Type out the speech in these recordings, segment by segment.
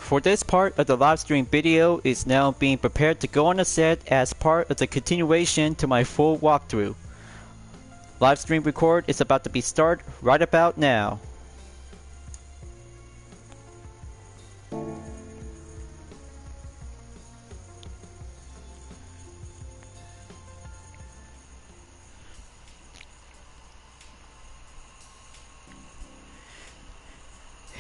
For this part of the live stream video is now being prepared to go on the set as part of the continuation to my full walkthrough. Live stream record is about to be started right about now.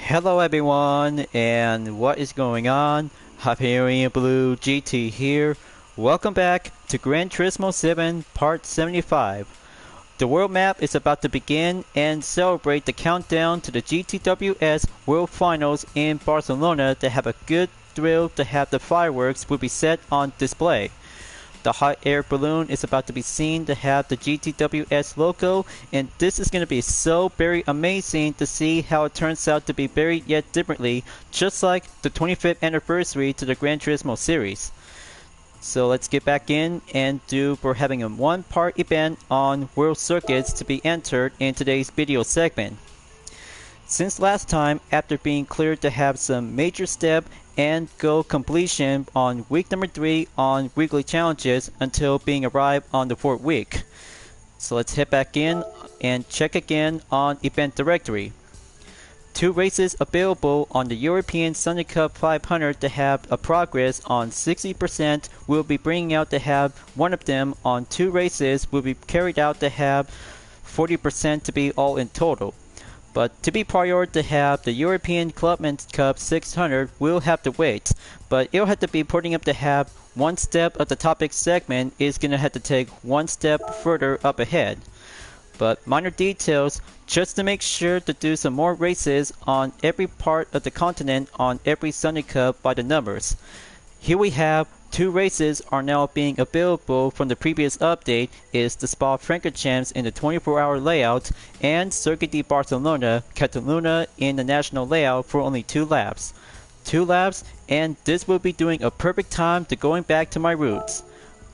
Hello everyone, and what is going on? Hyperion-Blue-GT here. Welcome back to Gran Turismo 7 Part 75. The world map is about to begin and celebrate the countdown to the GTWS World Finals in Barcelona to have a good thrill to have the fireworks will be set on display. The hot air balloon is about to be seen to have the GTWS logo, and this is going to be so very amazing to see how it turns out to be very yet differently, just like the 25th anniversary to the Gran Turismo series. So let's get back in and we're having a one-part event on World Circuits to be entered in today's video segment. Since last time, after being cleared to have some major step and go completion on week number 3 on weekly challenges until being arrived on the 4th week. So let's head back in and check again on event directory. 2 races available on the European Sunday Cup 500 to have a progress on 60%. We'll be bringing out to have one of them on 2 races will be carried out to have 40% to be all in total. But to be prior to have the European Clubmen's Cup 600, we'll have to wait. But it'll have to be putting up to have one step of the topic segment is going to have to take one step further up ahead. But minor details, just to make sure to do some more races on every part of the continent on every Sunday Cup by the numbers. Here we have 2 races are now being available from the previous update is the Spa-Francorchamps in the 24-hour layout and Circuit de Barcelona, Catalunya in the national layout for only 2 laps. 2 laps, and this will be doing a perfect time to going back to my roots.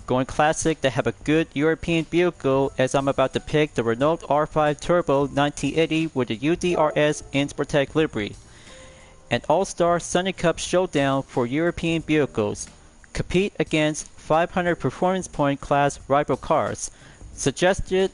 Going classic to have a good European vehicle as I'm about to pick the Renault R5 Turbo 1980 with the UDRS Insportec livery. An All-Star Sunday Cup showdown for European vehicles. Compete against 500 performance point class rival cars. Suggested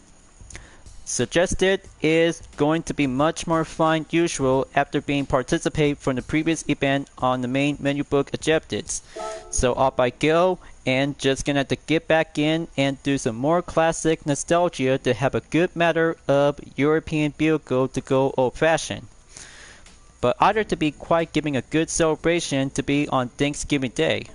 is going to be much more fun usual after being participate from the previous event on the main menu book objectives. So off I go and just gonna have to get back in and do some more classic nostalgia to have a good matter of European vehicle to go old fashioned. But either to be quite giving a good celebration to be on Thanksgiving Day.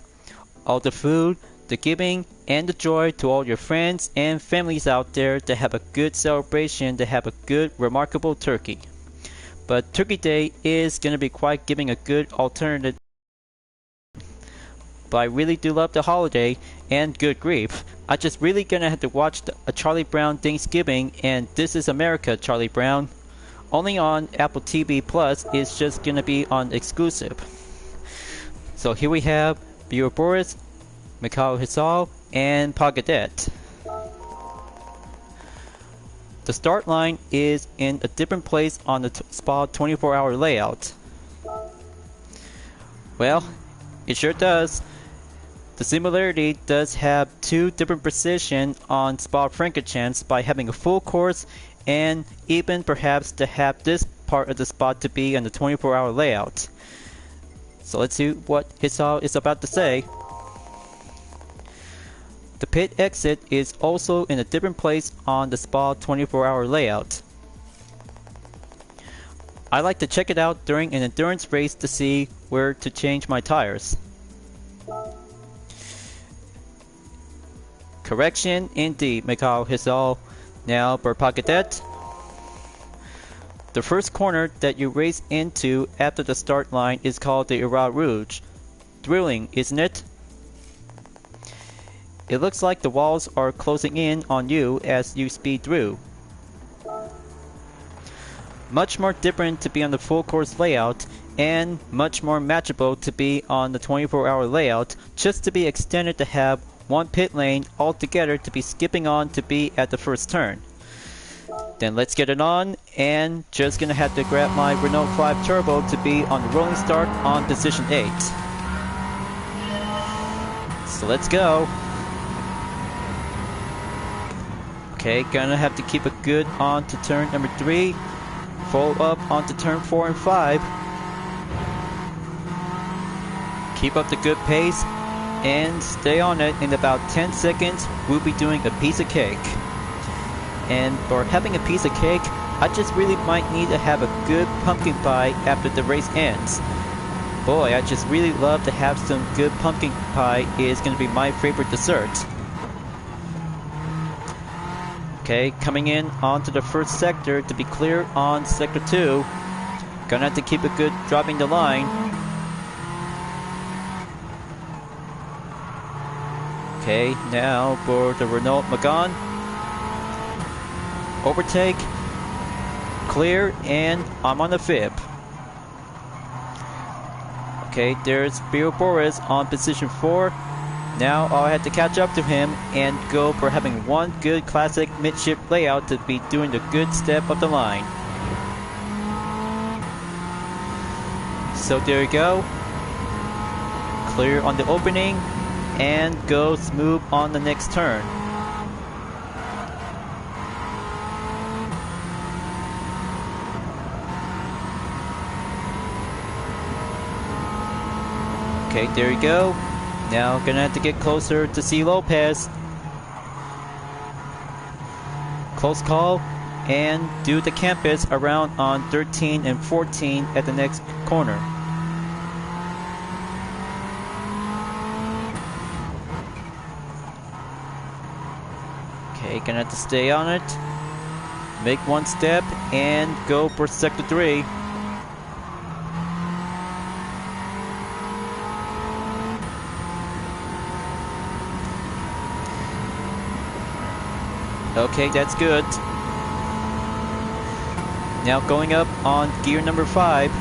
All the food, the giving, and the joy to all your friends and families out there to have a good celebration, to have a good, remarkable turkey. But Turkey Day is going to be quite giving a good alternative. But I really do love the holiday, and good grief, I just really going to have to watch a Charlie Brown Thanksgiving, and This Is America Charlie Brown. Only on Apple TV Plus is just going to be on exclusive. So here we have Viewer Boris, Mikhail Hisal, and Pagadet. The start line is in a different place on the Spa 24-hour layout. Well, it sure does. The similarity does have 2 different positions on Spa-Francorchamps by having a full course and even perhaps to have this part of the spot to be on the 24-hour layout. So let's see what Hisal is about to say. The pit exit is also in a different place on the Spa 24-hour layout. I like to check it out during an endurance race to see where to change my tires. Correction indeed, Mikhail Hisal. Now for Pagadet. The first corner that you race into after the start line is called the Iras Rouge. Thrilling, isn't it? It looks like the walls are closing in on you as you speed through. Much more different to be on the full course layout and much more matchable to be on the 24-hour layout, just to be extended to have one pit lane altogether to be skipping on to be at the first turn. Then let's get it on, and just gonna have to grab my Renault 5 Turbo to be on the rolling start on position 8. So let's go. Okay, gonna have to keep it good on to turn number 3. Follow up onto turn 4 and 5. Keep up the good pace and stay on it. In about 10 seconds, we'll be doing a piece of cake. And for having a piece of cake, I just really might need to have a good pumpkin pie after the race ends. Boy, I just really love to have some good pumpkin pie. Is going to be my favorite dessert. Okay, coming in onto the first sector to be clear on sector 2. Gonna have to keep it good dropping the line. Okay, now for the Renault Megane. Overtake, clear, and I'm on the fib. Okay, there's Bill Boris on position 4. Now I'll have to catch up to him and go for having one good classic midship layout to be doing the good step of the line. So there you go. Clear on the opening and go smooth on the next turn. Okay, there you go. Now gonna have to get closer to see Lopez. Close call, and do the campus around on 13 and 14 at the next corner. Okay, gonna have to stay on it. Make one step and go for sector 3. Okay, that's good. Now going up on gear number 5.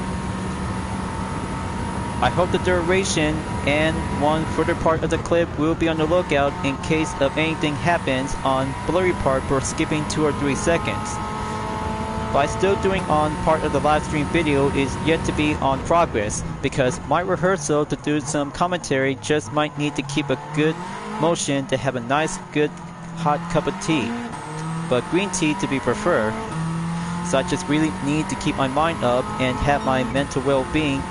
I hope the duration and one further part of the clip will be on the lookout in case of anything happens on blurry part for skipping 2 or 3 seconds. But still doing on part of the live stream video is yet to be on progress because my rehearsal to do some commentary just might need to keep a good motion to have a nice good hot cup of tea, but green tea to be preferred. So I just really need to keep my mind up and have my mental well-being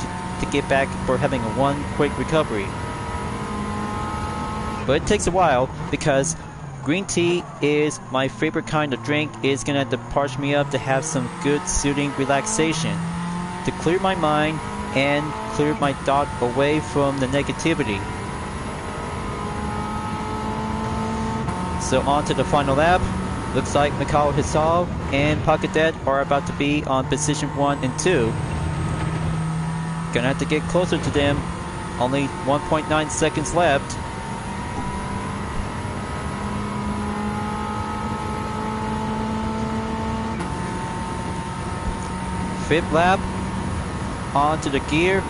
to get back for having a one quick recovery. But it takes a while because green tea is my favorite kind of drink. It's gonna have to parch me up to have some good soothing relaxation to clear my mind and clear my thought away from the negativity. So on to the final lap. Looks like Mikhail Hisal and Pakadet are about to be on position 1 and 2. Gonna have to get closer to them. Only 1.9 seconds left. Fifth lap. On to the gear.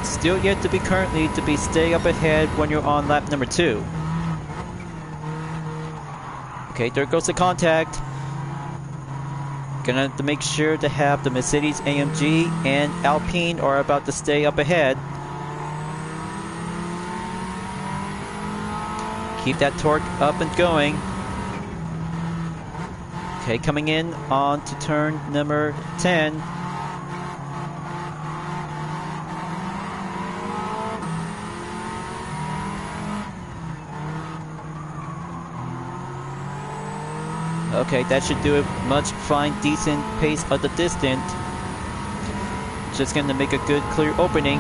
Still yet to be currently to be stay up ahead when you're on lap number 2. Okay, there goes the contact. Gonna have to make sure to have the Mercedes AMG and Alpine are about to stay up ahead. Keep that torque up and going. Okay, coming in on to turn number 10. Okay, that should do it. Much fine, decent pace of the distance. Just gonna make a good, clear opening.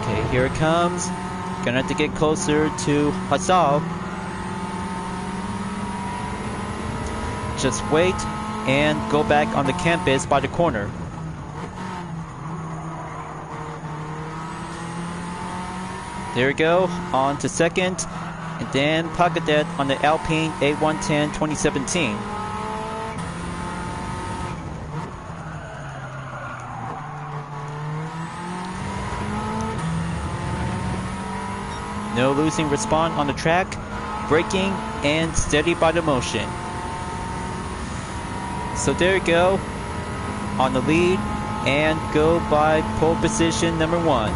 Okay, here it comes. Gonna have to get closer to Hassan. Just wait and go back on the campus by the corner. There we go, on to second, and then Pakadet on the Alpine A110 2017. No losing respawn on the track, braking, and steady by the motion. So there you go, on the lead, and go by pole position number 1.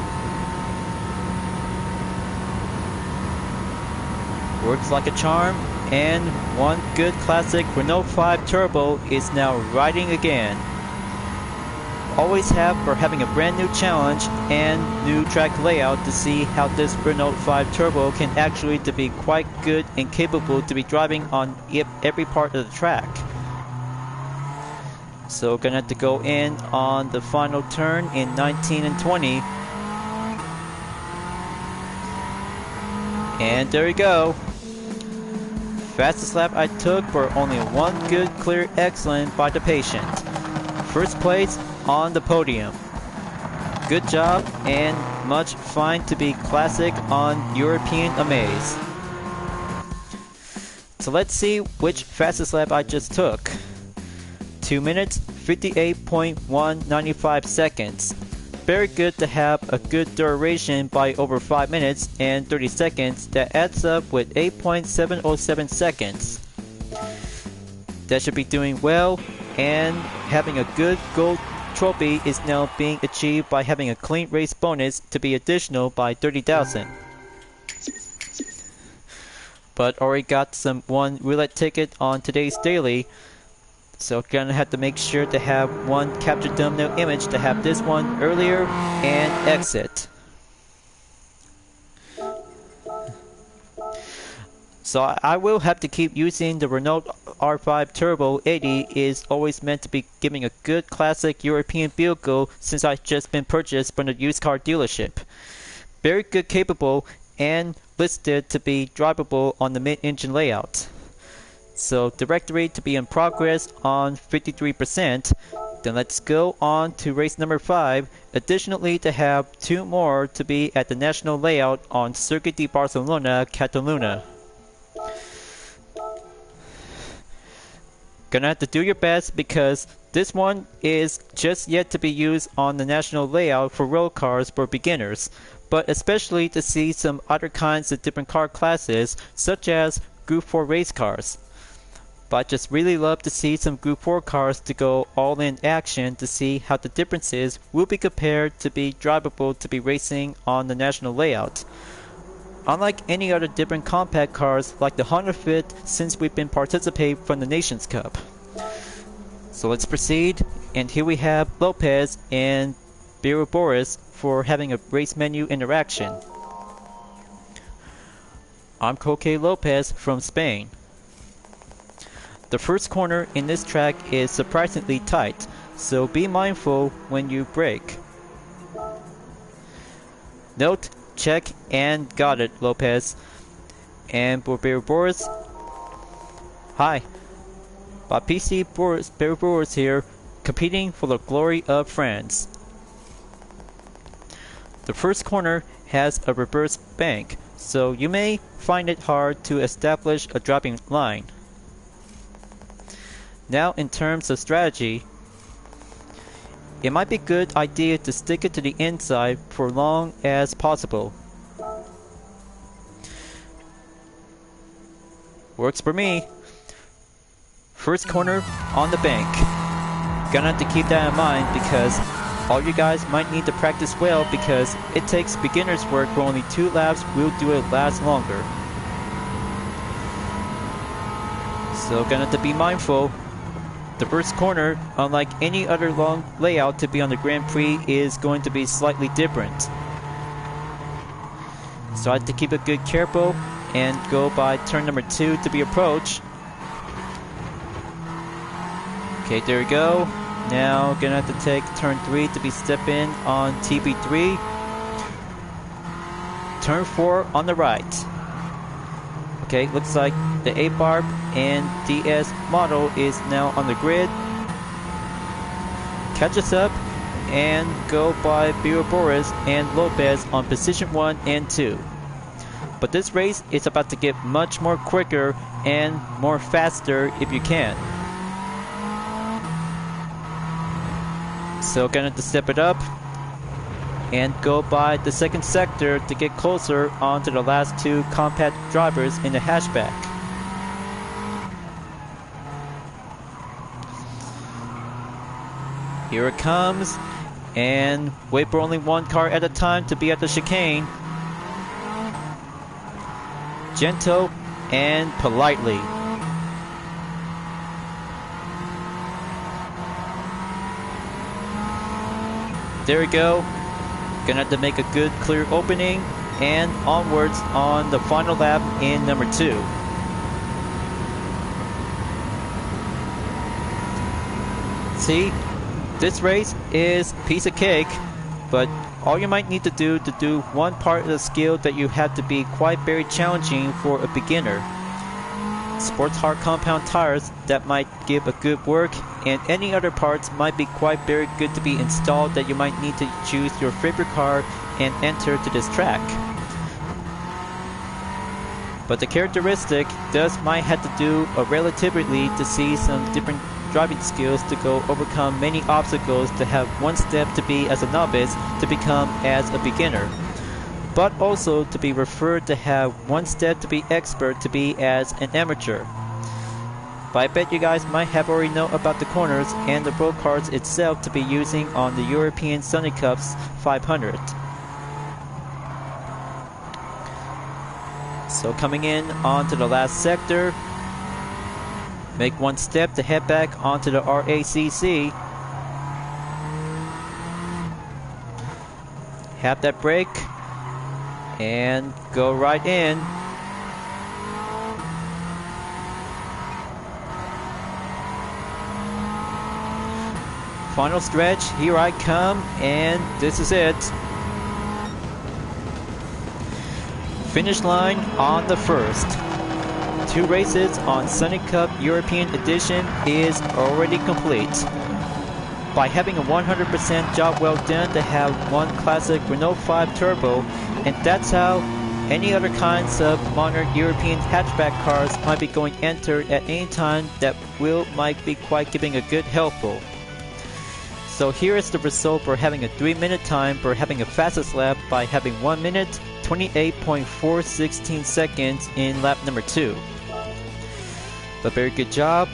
Works like a charm, and one good classic Renault 5 Turbo is now riding again. Always have for having a brand new challenge and new track layout to see how this Renault 5 Turbo can actually to be quite good and capable to be driving on every part of the track. So gonna have to go in on the final turn in 19 and 20. And there you go. Fastest lap I took for only one good clear excellent by the patient. First place on the podium. Good job and much fine to be classic on European Amaze. So let's see which fastest lap I just took. 2 minutes 58.195 seconds. Very good to have a good duration by over 5 minutes and 30 seconds. That adds up with 8.707 seconds. That should be doing well, and having a good gold trophy is now being achieved by having a clean race bonus to be additional by 30,000. But already got one roulette ticket on today's daily. So gonna have to make sure to have one capture thumbnail image to have this one earlier and exit. So I will have to keep using the Renault R5 Turbo 80 is always meant to be giving a good classic European vehicle since I've just been purchased from the used car dealership. Very good capable and listed to be drivable on the mid-engine layout. So directory to be in progress on 53%. Then let's go on to race number 5. Additionally to have 2 more to be at the national layout on Circuit de Barcelona, Catalunya. Gonna have to do your best because this one is just yet to be used on the national layout for road cars for beginners. But especially to see some other kinds of different car classes such as Group 4 race cars. But I just really love to see some Group 4 cars to go all in action to see how the differences will be compared to be drivable to be racing on the national layout. Unlike any other different compact cars like the Honda Fit since we've been participating from the Nations Cup. So let's proceed, and here we have Lopez and Boris for having a race menu interaction. I'm Coque Lopez from Spain. The first corner in this track is surprisingly tight, so be mindful when you brake. Note, check, and got it, Lopez. And Boris. Hi. PC Boris here, competing for the glory of France. The first corner has a reverse bank, so you may find it hard to establish a dropping line. Now in terms of strategy, it might be a good idea to stick it to the inside for long as possible. Works for me. First corner on the bank. Gonna have to keep that in mind because all you guys might need to practice well because it takes beginner's work for only 2 laps will do it last longer. So gonna have to be mindful. The first corner, unlike any other long layout to be on the Grand Prix, is going to be slightly different. So I have to keep it good careful and go by turn number 2 to be approached. Okay, there we go. Now gonna have to take turn 3 to be step in on TB3. Turn 4 on the right. Okay, looks like the A-Barb and DS model is now on the grid. Catch us up and go by Boris and Lopez on position 1 and 2. But this race is about to get much more quicker and more faster if you can. So gonna have to step it up. and go by the second sector to get closer onto the last two compact drivers in the hatchback. Here it comes, and wait for only one car at a time to be at the chicane. Gentle and politely. There we go. Gonna have to make a good clear opening and onwards on the final lap in number 2. See, this race is piece of cake, but all you might need to do one part of the skill that you have to be quite very challenging for a beginner. Sports hard compound tires that might give a good work, and any other parts might be quite very good to be installed that you might need to choose your favorite car and enter to this track. But the characteristic might have to do a relatively to see some different driving skills to go overcome many obstacles to have one step to be as a novice to become as a beginner, but also to be referred to have one step to be expert to be as an amateur. But I bet you guys might have already know about the corners and the road cards itself to be using on the European Sunny Cups 500. So coming in onto the last sector, make one step to head back onto the RACC. Have that brake and go right in. Final stretch, here I come, and this is it. Finish line on the first. 2 races on Sunny Cup European Edition is already complete. By having a 100% job well done to have one classic Renault 5 Turbo, and that's how any other kinds of modern European hatchback cars might be going entered at any time that might be quite giving a good helpful. So here is the result for having a 3-minute time for having a fastest lap by having 1 minute 28.416 seconds in lap number 2. A very good job,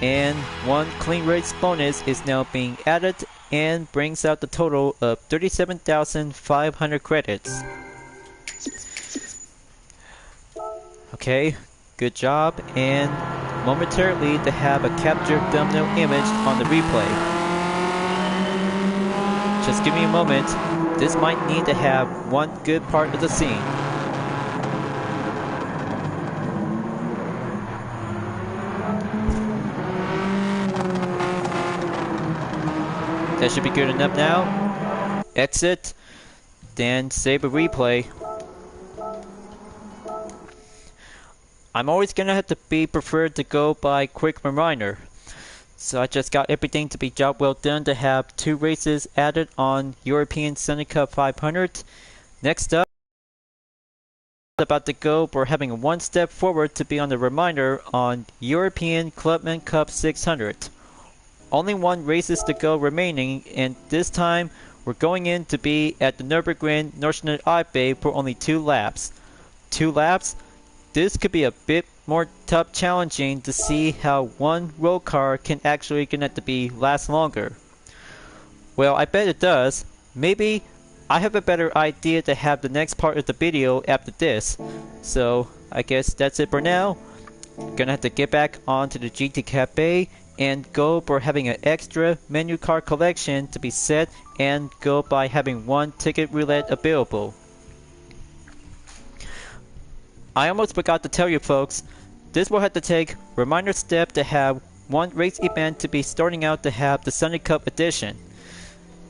and one clean race bonus is now being added and brings out the total of 37,500 credits. Okay, good job, and momentarily to have a captured thumbnail image on the replay. Just give me a moment, this might need to have one good part of the scene. That should be good enough now. Exit, then save a replay. I'm always gonna have to be preferred to go by quick reminder. So I just got everything to be job well done to have 2 races added on European Sunny Cup 500. Next up, about to go for having 1 step forward to be on the reminder on European Clubman Cup 600. Only 1 races to go remaining, and this time we're going in to be at the Nürburgring Nordschleife for only 2 laps. 2 laps? This could be a bit more tough challenging to see how one road car can actually get to be last longer. Well, I bet it does. Maybe I have a better idea to have the next part of the video after this. So I guess that's it for now. Gonna have to get back onto the GT Cafe and go for having an extra menu card collection to be set and go by having 1 ticket roulette available. I almost forgot to tell you folks, this will have to take reminder step to have 1 race event to be starting out to have the Sunny Cup edition.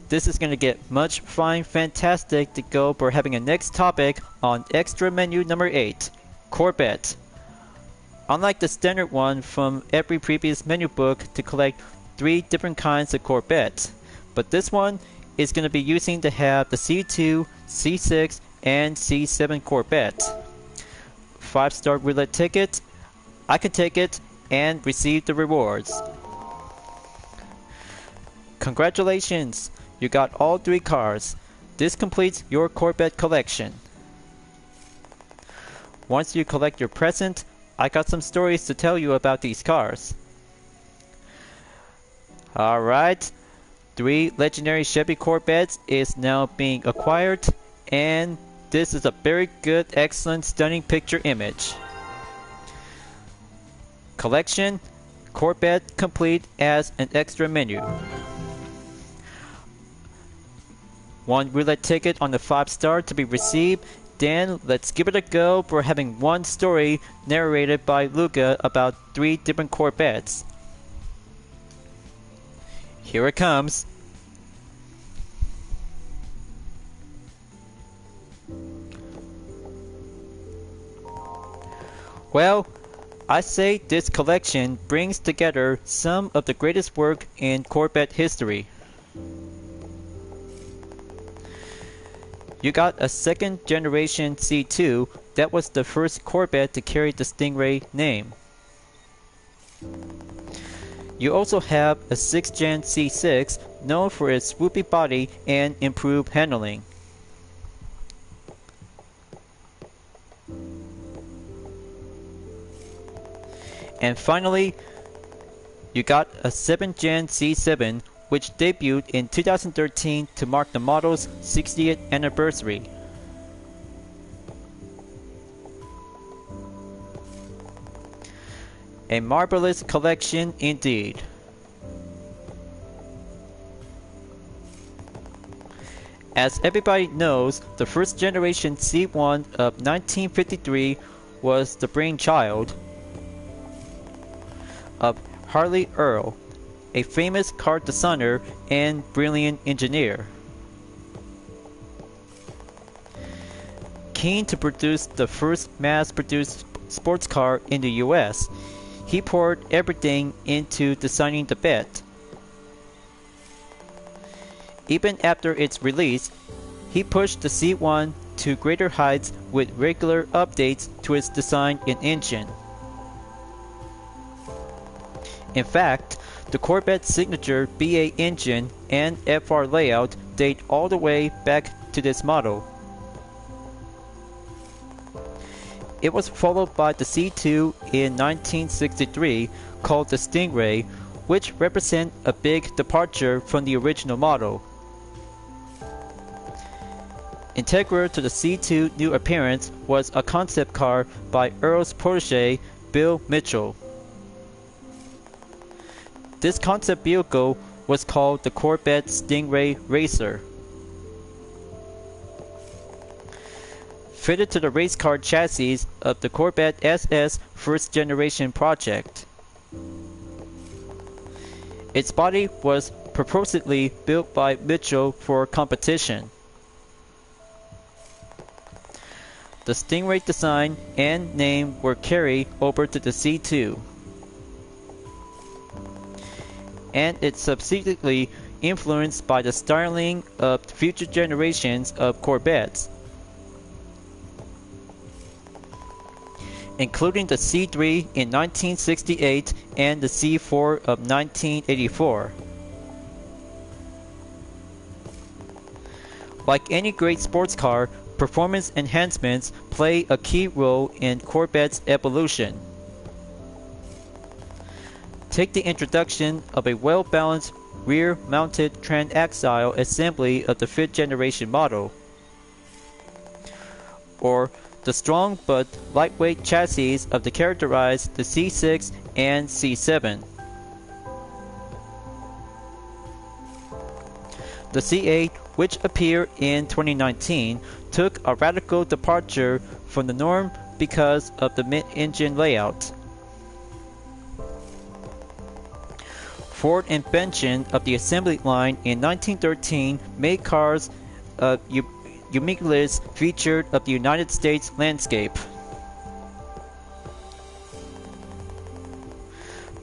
This is going to get much fine fantastic to go for having a next topic on extra menu number 8, Corvette. Unlike the standard one from every previous menu book to collect 3 different kinds of Corvettes, but this one is going to be using to have the C2, C6, and C7 Corvette. 5-star roulette ticket, I can take it and receive the rewards. Congratulations, you got all 3 cars. This completes your Corvette collection. Once you collect your present, I got some stories to tell you about these cars. Alright, 3 legendary Chevy Corvettes is now being acquired, and this is a very good, excellent, stunning picture image. Collection, Corvette complete as an extra menu. 1 roulette ticket on the 5-star to be received. Then let's give it a go for having 1 story narrated by Luca about 3 different Corvettes. Here it comes. Well, I say this collection brings together some of the greatest work in Corvette history. You got a 2nd generation C2 that was the first Corvette to carry the Stingray name. You also have a 6th gen C6 known for its swoopy body and improved handling. And finally, you got a 7th gen C7 which debuted in 2013 to mark the model's 60th anniversary. A marvelous collection indeed. As everybody knows, the first generation C1 of 1953 was the brainchild of Harley Earl, a famous car designer and brilliant engineer. Keen to produce the first mass-produced sports car in the US, he poured everything into designing the Vet. Even after its release, he pushed the C1 to greater heights with regular updates to its design and engine. In fact, the Corvette's signature BA engine and FR layout date all the way back to this model. It was followed by the C2 in 1963 called the Stingray, which represent a big departure from the original model. Integral to the C2 new appearance was a concept car by Earl's protege Bill Mitchell. This concept vehicle was called the Corvette Stingray Racer. Fitted to the race car chassis of the Corvette SS first generation project. Its body was purposely built by Mitchell for competition. The Stingray design and name were carried over to the C2. And it's subsequently influenced by the styling of future generations of Corvettes, including the C3 in 1968 and the C4 of 1984. Like any great sports car, performance enhancements play a key role in Corvette's evolution. Take the introduction of a well-balanced rear-mounted transaxle assembly of the 5th generation model, or the strong but lightweight chassis of the characterized the C6 and C7. The C8, which appeared in 2019, took a radical departure from the norm because of the mid-engine layout. Ford invention of the assembly line in 1913 made cars uniqueness featured of the United States landscape.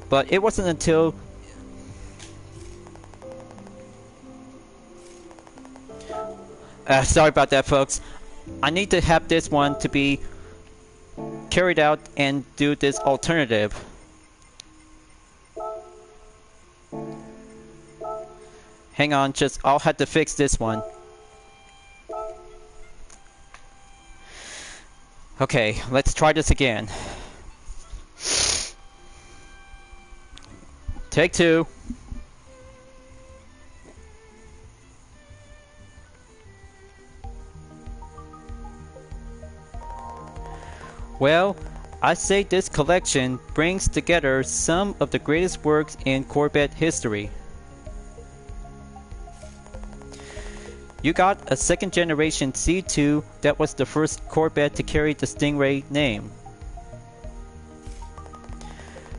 But it wasn't until sorry about that, folks. I need to have this one to be carried out and do this alternative. Hang on, I'll have to fix this one. Okay, let's try this again. Take two. Well, I say this collection brings together some of the greatest works in Corvette history. You got a second generation C2 that was the first Corvette to carry the Stingray name.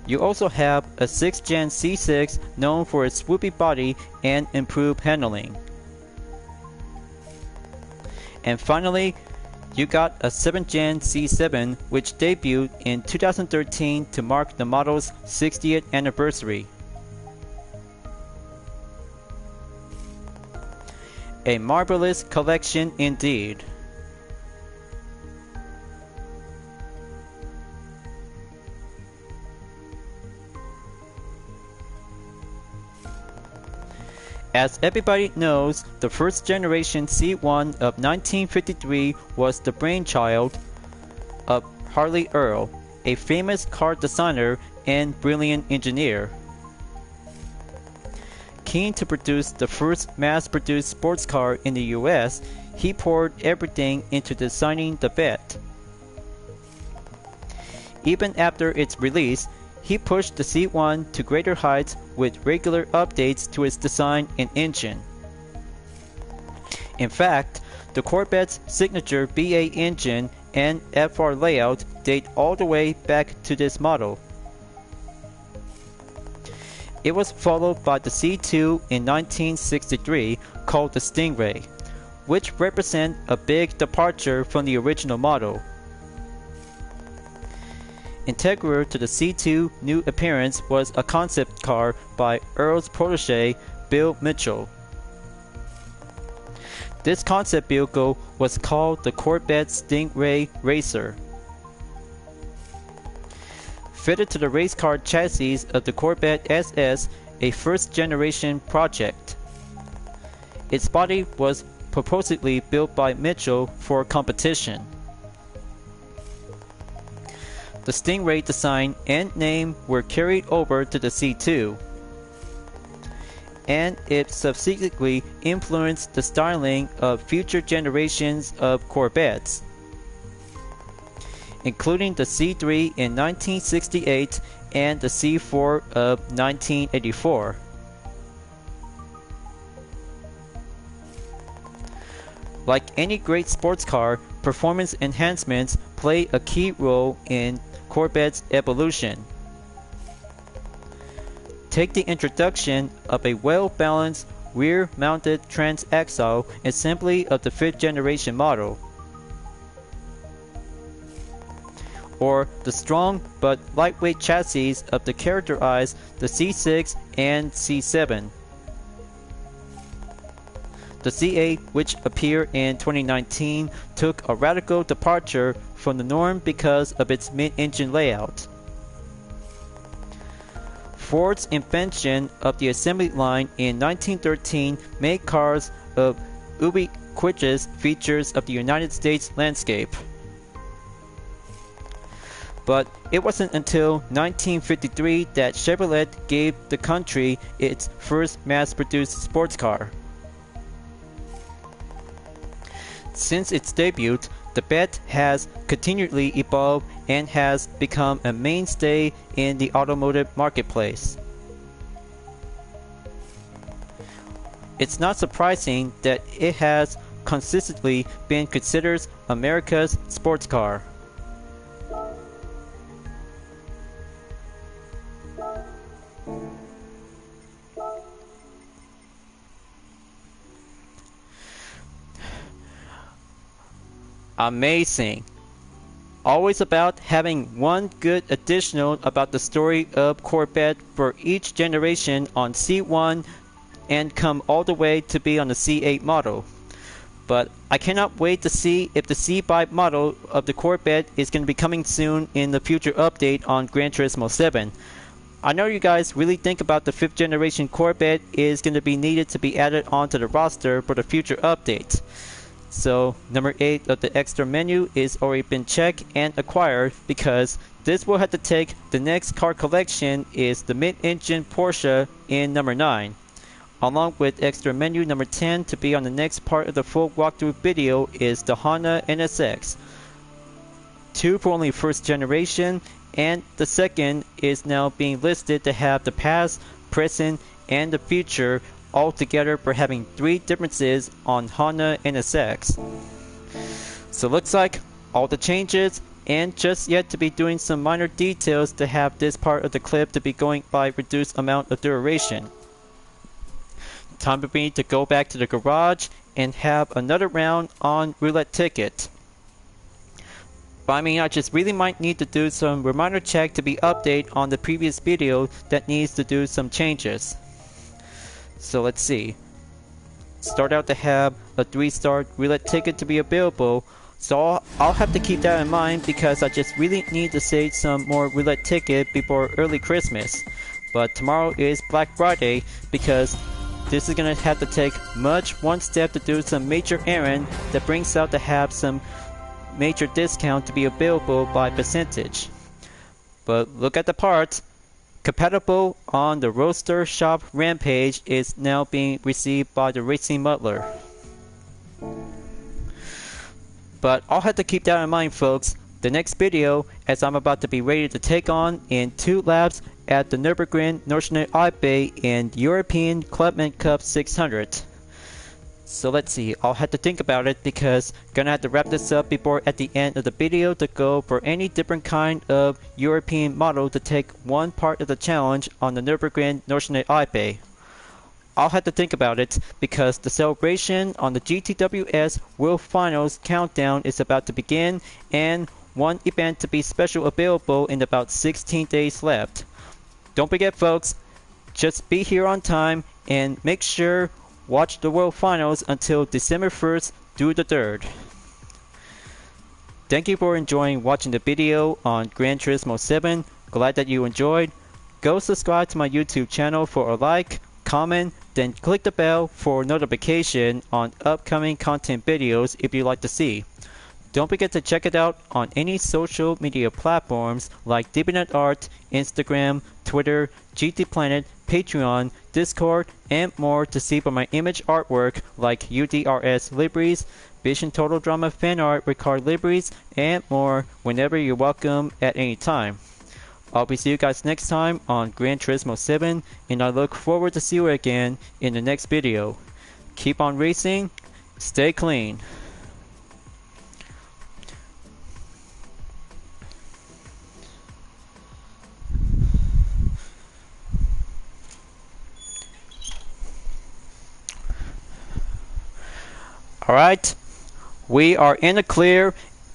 You also have a 6th gen C6 known for its swoopy body and improved handling. And finally, you got a 7th gen C7 which debuted in 2013 to mark the model's 60th anniversary. A marvelous collection indeed. As everybody knows, the first generation C1 of 1953 was the brainchild of Harley Earl, a famous car designer and brilliant engineer. Keen to produce the first mass-produced sports car in the US, he poured everything into designing the Vette. Even after its release, he pushed the C1 to greater heights with regular updates to its design and engine. In fact, the Corvette's signature BA engine and FR layout date all the way back to this model. It was followed by the C2 in 1963 called the Stingray, which represent a big departure from the original model. Integral to the C2 new appearance was a concept car by Earl's protege, Bill Mitchell. This concept vehicle was called the Corvette Stingray Racer. Fitted to the race car chassis of the Corvette SS, a first-generation project. Its body was purportedly built by Mitchell for competition. The Stingray design and name were carried over to the C2, and it subsequently influenced the styling of future generations of Corvettes, including the C3 in 1968 and the C4 of 1984. Like any great sports car, performance enhancements play a key role in Corvette's evolution. Take the introduction of a well-balanced rear-mounted transaxle assembly of the 5th generation model, or the strong but lightweight chassis of the characterized the C6 and C7. The C8, which appeared in 2019, took a radical departure from the norm because of its mid-engine layout. Ford's invention of the assembly line in 1913 made cars of ubiquitous features of the United States landscape. But it wasn't until 1953 that Chevrolet gave the country its first mass-produced sports car. Since its debut, the Vette has continually evolved and has become a mainstay in the automotive marketplace. It's not surprising that it has consistently been considered America's sports car. Amazing. Always about having one good additional about the story of Corvette for each generation on C1 and come all the way to be on the C8 model. But I cannot wait to see if the C5 model of the Corvette is going to be coming soon in the future update on Gran Turismo 7. I know you guys really think about the 5th generation Corvette is going to be needed to be added onto the roster for the future updates. So number 8 of the extra menu is already been checked and acquired because this will have to take the next car collection is the mid-engine Porsche in number 9. Along with extra menu number 10 to be on the next part of the full walkthrough video is the Honda NSX. 2 for only first generation, and the second is now being listed to have the past, present, and the future all together for having 3 differences on Honda NSX. So looks like all the changes and just yet to be doing some minor details to have this part of the clip to be going by reduced amount of duration. Time for me to go back to the garage and have another round on roulette ticket. But I mean, I just really might need to do some reminder check to be updated on the previous video that needs to do some changes. So let's see. Start out to have a 3-star roulette ticket to be available. So I'll have to keep that in mind because I just really need to save some more roulette ticket before early Christmas. But tomorrow is Black Friday because this is going to have to take much one step to do some major errand that brings out to have some major discount to be available by percentage. But look at the parts. Compatible on the Roadster Shop Rampage is now being received by the Racing Muddler. But I'll have to keep that in mind, folks. The next video, as I'm about to be ready to take on in 2 laps at the Nürburgring Nordschleife in European Clubman Cup 600. So let's see, I'll have to think about it because gonna have to wrap this up before at the end of the video to go for any different kind of European model to take one part of the challenge on the Nürburgring Nordschleife. I'll have to think about it because the celebration on the GTWS World Finals countdown is about to begin and one event to be special available in about 16 days left. Don't forget folks, just be here on time and make sure watch the World Finals until December 1st through the 3rd. Thank you for enjoying watching the video on Gran Turismo 7. Glad that you enjoyed. Go subscribe to my YouTube channel for a like, comment, then click the bell for notification on upcoming content videos if you'd like to see. Don't forget to check it out on any social media platforms like DeviantArt, Instagram, Twitter, GT Planet, Patreon, Discord, and more to see for my image artwork like UDRS liveries, Vision Total Drama fan art with card liveries, and more whenever you're welcome at any time. I'll be seeing you guys next time on Gran Turismo 7, and I look forward to see you again in the next video. Keep on racing, stay clean. Alright, we are in the clear